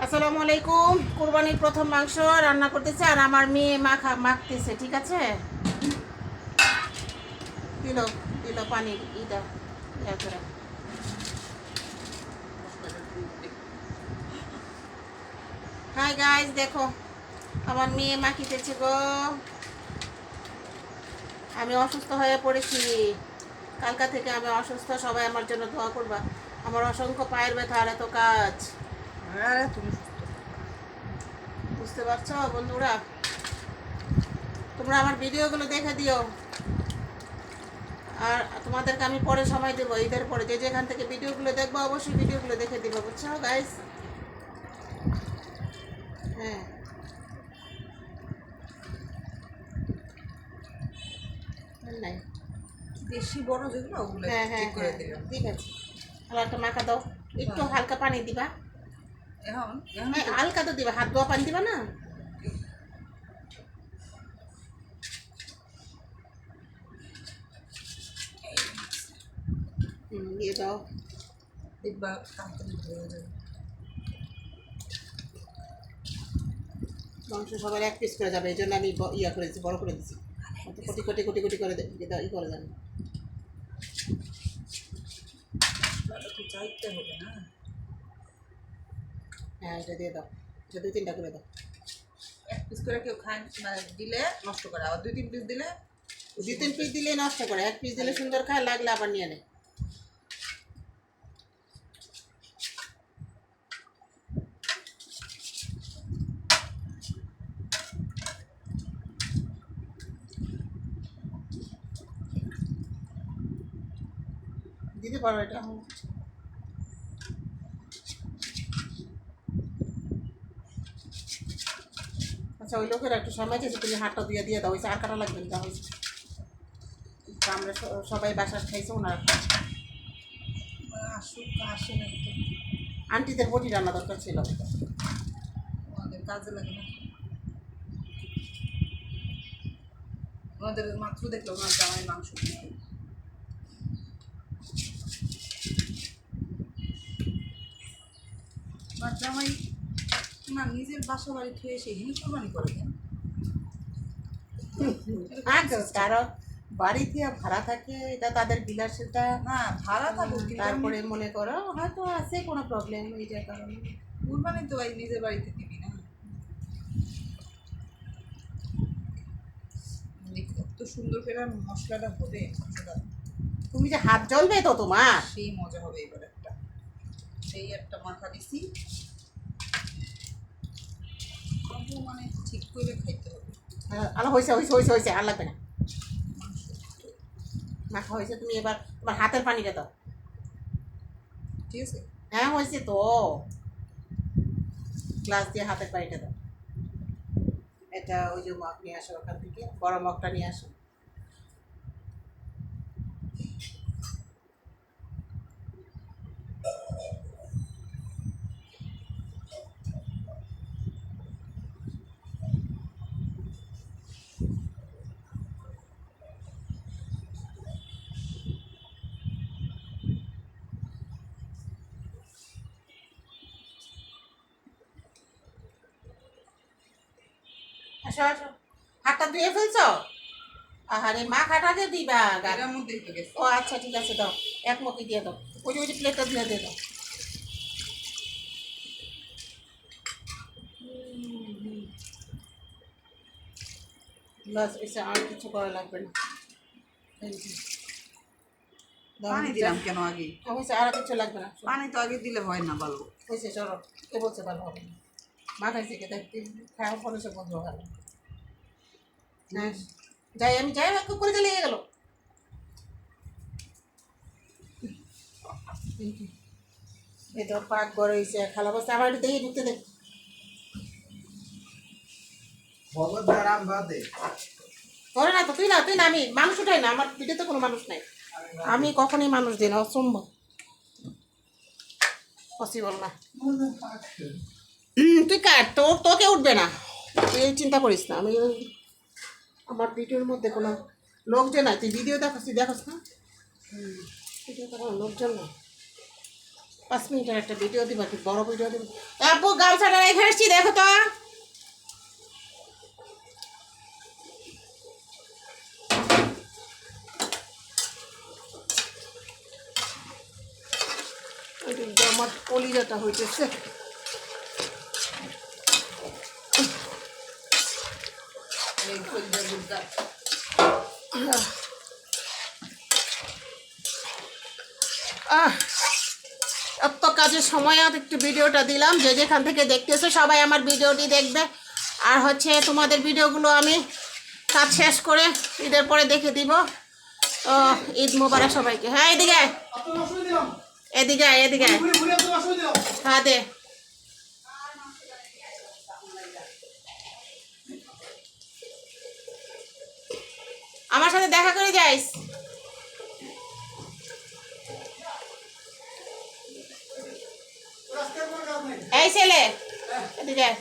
আসসালামু আলাইকুম। কুরবানির প্রথম মাংস রান্না করতেছে আর আমার মেয়ে মাখতেছে। ঠিক আছে, দিল দিল পানির ইটা ইয়া করে। হাই গাইস, দেখো আমার মেয়ে মাখিতেছে গো। আমি অসুস্থ হয়ে পড়েছি, কালকা থেকে আমি অসুস্থ। সবাই আমার জন্য দোয়া করবা। আমার অসংখ্য পায়ের ব্যথা আর এত কাজ। তুমি বুঝতে পারছো বন্ধুরা? তোমরা আমার ভিডিওগুলো দেখে দিও। আর তোমাদেরকে আমি পরে সময় দেবো, ঈদের পরে যে যেখান থেকে ভিডিওগুলো দেখবো অবশ্যই ভিডিওগুলো দেখে দিবো, বুঝছো গাইস? হ্যাঁ, নাই, বেশি বড় যেগুলো ওগুলো হ্যাঁ হ্যাঁ ঠিক করে হ্যাঁ, দিলাম। ঠিক আছে। আর একটা মাখা দাও, একটু হ্যাঁ। হালকা পানি দিবা। এখন এখন হ্যাঁ, তো হালকা তো দিবা, হাত ধোয়া পানি দিবা না। দিয়ে দাও। দেখবা তাড়াতাড়ি হয়ে যাবে। মাংস সবার এক পিস করে যাবে, এই জন্য আমি ইয়া করে দিচ্ছি, বড় করে দিচ্ছি। অত কোটি কোটি কোটি কোটি করে ই করে যাবে। মশলাটা তো চাইতে হবে না। হ্যাঁ, এটা দিয়ে দাও, এটা 2-3টা করে দাও। এক পিস করে কেউ খায় মানে দিলে নষ্ট করে, আবার 2-3 পিস দিলে 2-3 পিস দিলে নষ্ট করে, এক পিস দিলে সুন্দর খায়, লাগলে আবার নিয়ে নেয়। দিতে পারো এটা। আচ্ছা, ওই লোকের একটু সময় চেয়েছে, তুমি হাতটা দিয়ে দিয়ে দাও, হয়েছে আর কাটা লাগবে না, হয়েছে। আমরা সবাই বাসার খাইছে, ওনারা আসুক আসে নাই তো আন্টিদের বটি রান্না দরকার ছিল। আমাদের কাজে লাগে না। আমাদের মাত্র দেখলো ওনার জামাই মাংস দিচ্ছে। আমার জামাই না নিজের বাসা বাড়ি থেকে এসে হিন্দু কোরবানি করে দেন। কারো বাড়িতে ভাড়া থাকে, এটা তাদের বিলাসিতা। না ভাড়া থাকুক কিন্তু তারপরে মনে করো হয়তো আছে কোনো প্রবলেম, এইটার কারণে। কুরবানি তো ভাই নিজের বাড়িতে দিবি না। কত সুন্দর করে মশলাটা হবে মাংসটা, তুমি যে হাত জ্বলবে তো তোমার। সেই মজা হবে এবার একটা। সেই একটা মাথা দিছি, আবু মানে ঠিক করে খাইতে হবে। আলো হয়েছে হয়েছে হয়েছে হয়েছে, আর লাগবে না। মাংস মাখা হয়েছে, তুমি এবার তোমার হাতের পানিটা দাও। ঠিক আছে। হ্যাঁ হয়েছে তো, গ্লাস দিয়ে হাতের পানিটা দাও। এটা ওই যে মগ নিয়ে আসো, ওখান থেকে বড় মগটা নিয়ে আসো। আসো আসো, হাতটা ধুয়ে ফেলছো? আহারে মাখাটাকে দিবা এটার মধ্যেই তো গেছে। ও আচ্ছা, ঠিক আছে, দাও এক মগই দিয়ে দাও। ওই যে প্লেটটা দিয়ে দিয়ে দাও। ব্লাস এসে আর কিছু করা লাগবে না। এই যে, দাও, পানি দিলাম কেন আগে? হয়েছে, আর কিছু লাগবে না। পানি তো আগে দিলে হয় না ভালো। হয়েছে, চলো। কে বলছে ভালো হবে না? মাখাইছে কে? দেখতে খাওয়া পরে সে বন্ধু ভালো। হ্যাঁ, যাই আমি যাই, এক করে চালিয়ে গেল। এই তো পাক বড় হয়েছে, খালা বসে আবার একটু দেখি ঢুকতে দেখ। ধরে না তো, তুই না, তুই না, আমি মানুষটাই না, আমার পিঠে তো কোনো মানুষ নাই। আমি কখনই মানুষ দিই না, অসম্ভব, পসিবল না। তুই কাট, তোকে উঠবে না, তুই চিন্তা করিস না। আমি আমার ভিডিওর মধ্যে কোনো লোকজন আছে, ভিডিও দেখাস, তুই দেখাস না। ভিডিও তো কোনো লোকজন না। 5 মিনিটের একটা ভিডিও দিব, কি বড় ভিডিও দিব। আপু গামছাটা রেখে আসছি, দেখো তো। আমার কলিজাটা হইতেছে। এই কলিজার গুড়টা এত কাজের সময় আর একটু ভিডিওটা দিলাম। যে যেখান থেকে দেখতেছো সবাই আমার ভিডিওটি দেখবে। আর হচ্ছে তোমাদের ভিডিওগুলো আমি কাজ শেষ করে ঈদের পরে দেখে দিব। তো ঈদ মোবারক সবাইকে। হ্যাঁ এদিকে আয়। এদিকে আয়, এদিকে আয়। হ্যাঁ দে। আমার সাথে দেখা করে যাইস। এই ছেলে এদিকে আয়।